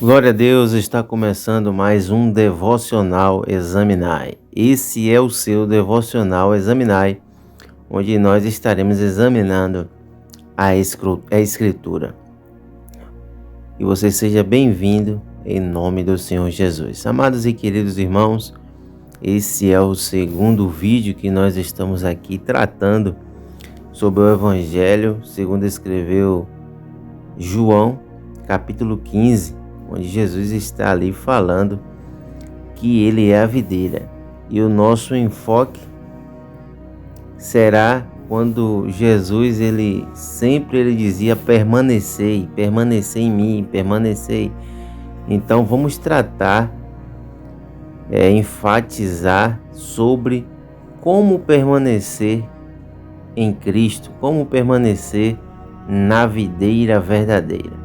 Glória a Deus, está começando mais um Devocional Examinai. Esse é o seu Devocional Examinai, onde nós estaremos examinando a Escritura. E você seja bem-vindo em nome do Senhor Jesus. Amados e queridos irmãos, esse é o segundo vídeo que nós estamos aqui tratando sobre o Evangelho, segundo escreveu João, capítulo 15, onde Jesus está ali falando que ele é a videira. E o nosso enfoque será quando Jesus, ele sempre dizia permanecei em mim, permanecei. Então vamos tratar, enfatizar sobre como permanecer em Cristo, como permanecer na videira verdadeira.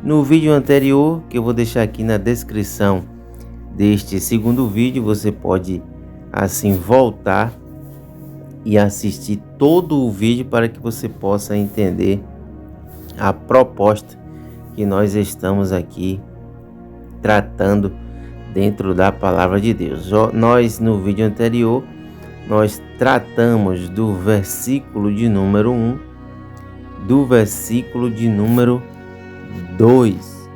No vídeo anterior, que eu vou deixar aqui na descrição deste segundo vídeo, você pode assim voltar e assistir todo o vídeo para que você possa entender a proposta que nós estamos aqui tratando dentro da palavra de Deus. Nós, no vídeo anterior, nós tratamos do versículo de número 1, do versículo de número 2.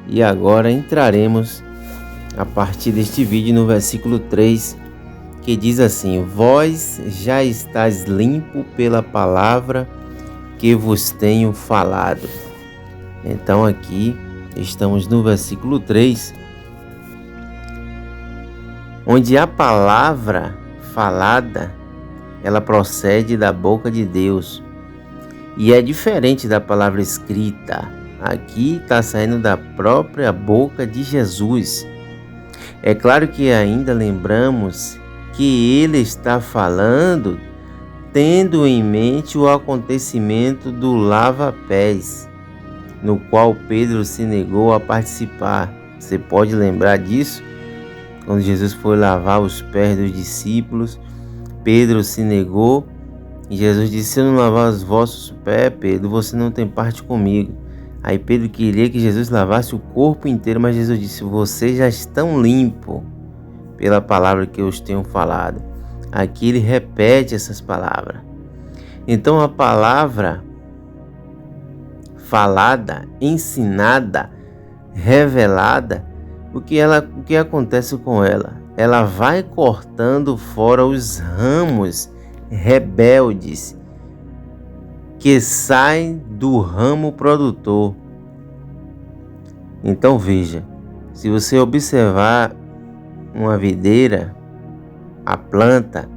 E agora entraremos a partir deste vídeo no versículo 3, que diz assim: vós já estáis limpo pela palavra que vos tenho falado. Então aqui estamos no versículo 3, onde a palavra falada, ela procede da boca de Deus e é diferente da palavra escrita. Aqui está saindo da própria boca de Jesus. É claro que ainda lembramos que ele está falando tendo em mente o acontecimento do lava-pés, no qual Pedro se negou a participar. Você pode lembrar disso? Quando Jesus foi lavar os pés dos discípulos, Pedro se negou e Jesus disse: se eu não lavar os vossos pés, Pedro, você não tem parte comigo. Aí Pedro queria que Jesus lavasse o corpo inteiro, mas Jesus disse: vocês já estão limpos pela palavra que eu os tenho falado. Aqui ele repete essas palavras. Então a palavra falada, ensinada, revelada, o que acontece com ela? Ela vai cortando fora os ramos rebeldes que saem do ramo produtor. Então veja, se você observar uma videira, a planta,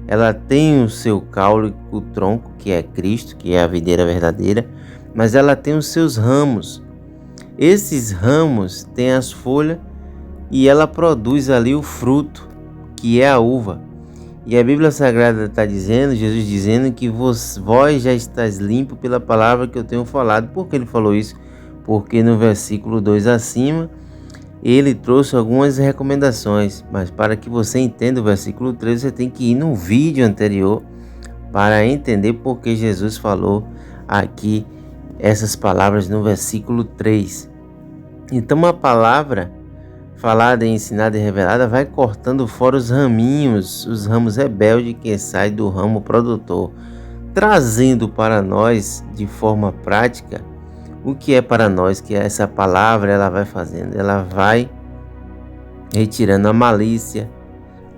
ela tem o seu caule, o tronco, que é Cristo, que é a videira verdadeira, mas ela tem os seus ramos. Esses ramos têm as folhas e ela produz ali o fruto, que é a uva. E a Bíblia Sagrada está dizendo, Jesus dizendo que vós já estáis limpos pela palavra que eu tenho falado. Por que ele falou isso? Porque no versículo 2 acima, ele trouxe algumas recomendações. Mas para que você entenda o versículo 3, você tem que ir no vídeo anterior para entender por que Jesus falou aqui essas palavras no versículo 3. Então a palavra falada, ensinada e revelada vai cortando fora os raminhos, os ramos rebeldes que saem do ramo produtor, trazendo para nós de forma prática o que é para nós, que essa palavra ela vai fazendo, ela vai retirando a malícia,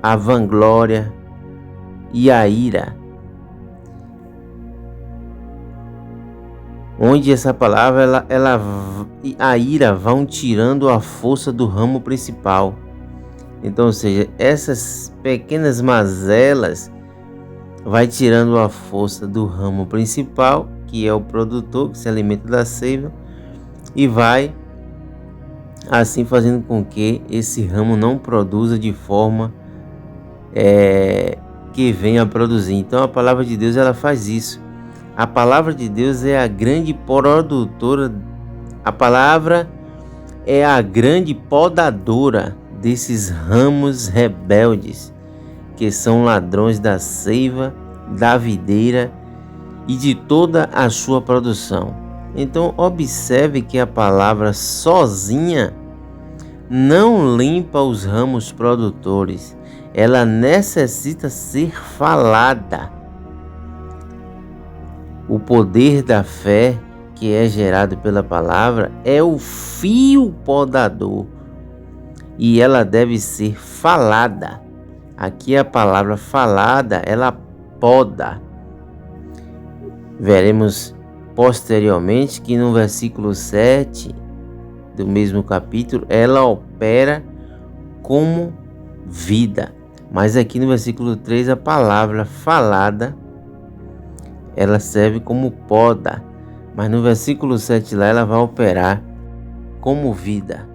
a vanglória e a ira. Onde essa palavra, a ira vão tirando a força do ramo principal. Então, ou seja, essas pequenas mazelas vai tirando a força do ramo principal, que é o produtor, que se alimenta da seiva, e vai assim fazendo com que esse ramo não produza de forma que venha a produzir. Então a palavra de Deus ela faz isso. A palavra de Deus é a grande produtora, a palavra é a grande podadora desses ramos rebeldes, que são ladrões da seiva, da videira e de toda a sua produção. Então observe que a palavra sozinha não limpa os ramos produtores. Ela necessita ser falada. O poder da fé que é gerado pela palavra é o fio podador e ela deve ser falada. Aqui a palavra falada, ela poda. Veremos posteriormente que no versículo 7 do mesmo capítulo, ela opera como vida. Mas aqui no versículo 3, a palavra falada, ela serve como poda. Mas no versículo 7 lá, ela vai operar como vida.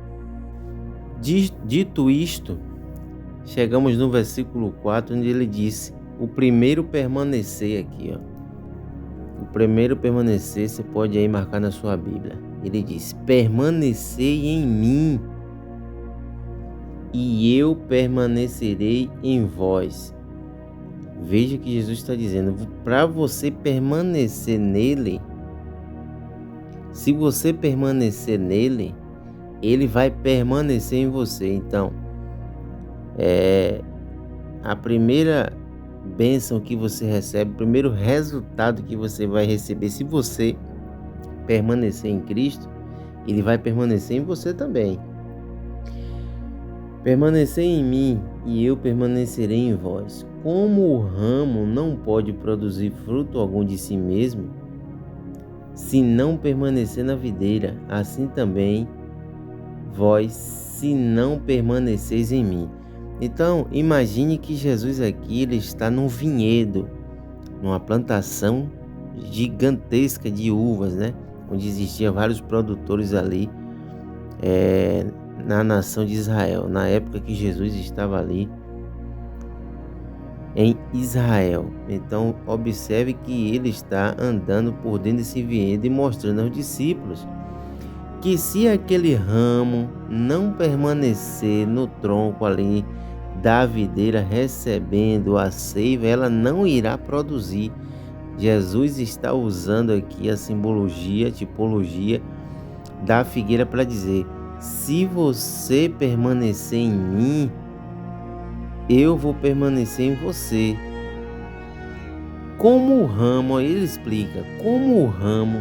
Dito isto, chegamos no versículo 4, onde ele disse, o primeiro permanecer aqui, ó. O primeiro permanecer, você pode aí marcar na sua Bíblia. Ele diz, permanecei em mim e eu permanecerei em vós. Veja que Jesus está dizendo, para você permanecer nele, se você permanecer nele, ele vai permanecer em você. Então, a primeira bênção que você recebe, o primeiro resultado que você vai receber, se você permanecer em Cristo, ele vai permanecer em você também. Permanecer em mim e eu permanecerei em vós. Como o ramo não pode produzir fruto algum de si mesmo, se não permanecer na videira, assim também vós, se não permaneceis em mim. Então, imagine que Jesus aqui, ele está num vinhedo, numa plantação gigantesca de uvas, né? Onde existiam vários produtores ali na nação de Israel, na época que Jesus estava ali em Israel. Então, observe que ele está andando por dentro desse vinhedo e mostrando aos discípulos que se aquele ramo não permanecer no tronco ali da videira recebendo a seiva, ela não irá produzir. Jesus está usando aqui a simbologia, a tipologia da figueira para dizer, se você permanecer em mim, eu vou permanecer em você. Como o ramo, ele explica, como o ramo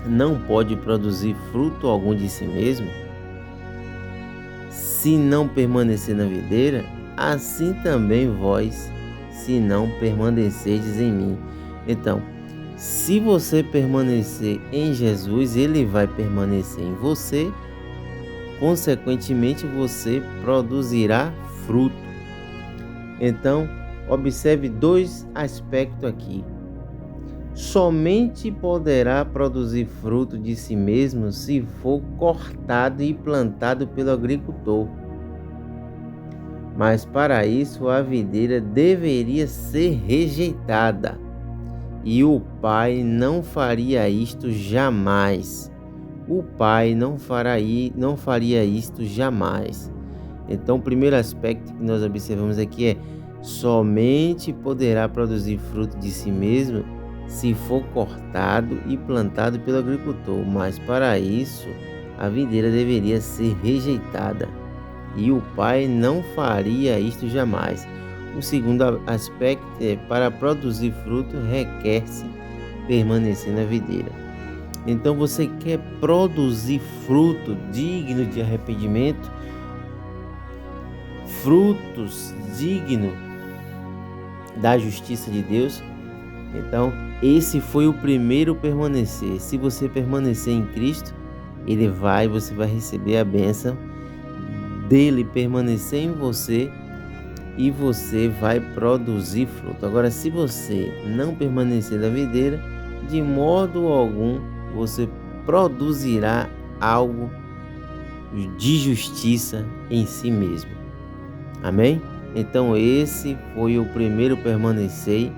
não pode produzir fruto algum de si mesmo, se não permanecer na videira, assim também vós, se não permanecerdes em mim. Então, se você permanecer em Jesus, ele vai permanecer em você, consequentemente você produzirá fruto. Então, observe dois aspectos aqui. Somente poderá produzir fruto de si mesmo se for cortado e plantado pelo agricultor. Mas para isso a videira deveria ser rejeitada. E o Pai não faria isto jamais. O Pai não faria isto jamais. Então, o primeiro aspecto que nós observamos aqui é somente poderá produzir fruto de si mesmo se for cortado e plantado pelo agricultor, mas para isso a videira deveria ser rejeitada e o Pai não faria isto jamais. O segundo aspecto é para produzir fruto requer-se permanecer na videira. Então você quer produzir fruto digno de arrependimento, frutos dignos da justiça de Deus? Então, esse foi o primeiro permanecer. Se você permanecer em Cristo, você vai receber a bênção dele permanecer em você e você vai produzir fruto. Agora, se você não permanecer na videira, de modo algum você produzirá algo de justiça em si mesmo. Amém? Então, esse foi o primeiro permanecer.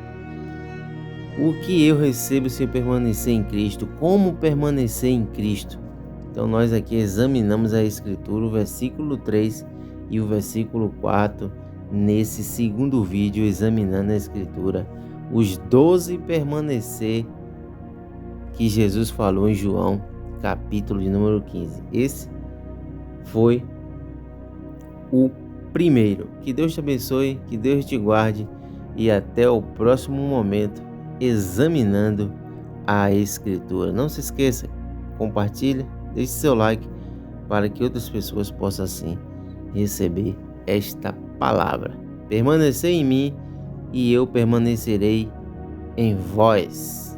O que eu recebo se eu permanecer em Cristo? Como permanecer em Cristo? Então nós aqui examinamos a Escritura, o versículo 3 e o versículo 4, nesse segundo vídeo examinando a Escritura, os 12 permanecer que Jesus falou em João, capítulo de número 15. Esse foi o primeiro. Que Deus te abençoe, que Deus te guarde e até o próximo momento examinando a Escritura. Não se esqueça, compartilhe, deixe seu like para que outras pessoas possam assim receber esta palavra. Permanecer em mim e eu permanecerei em vós.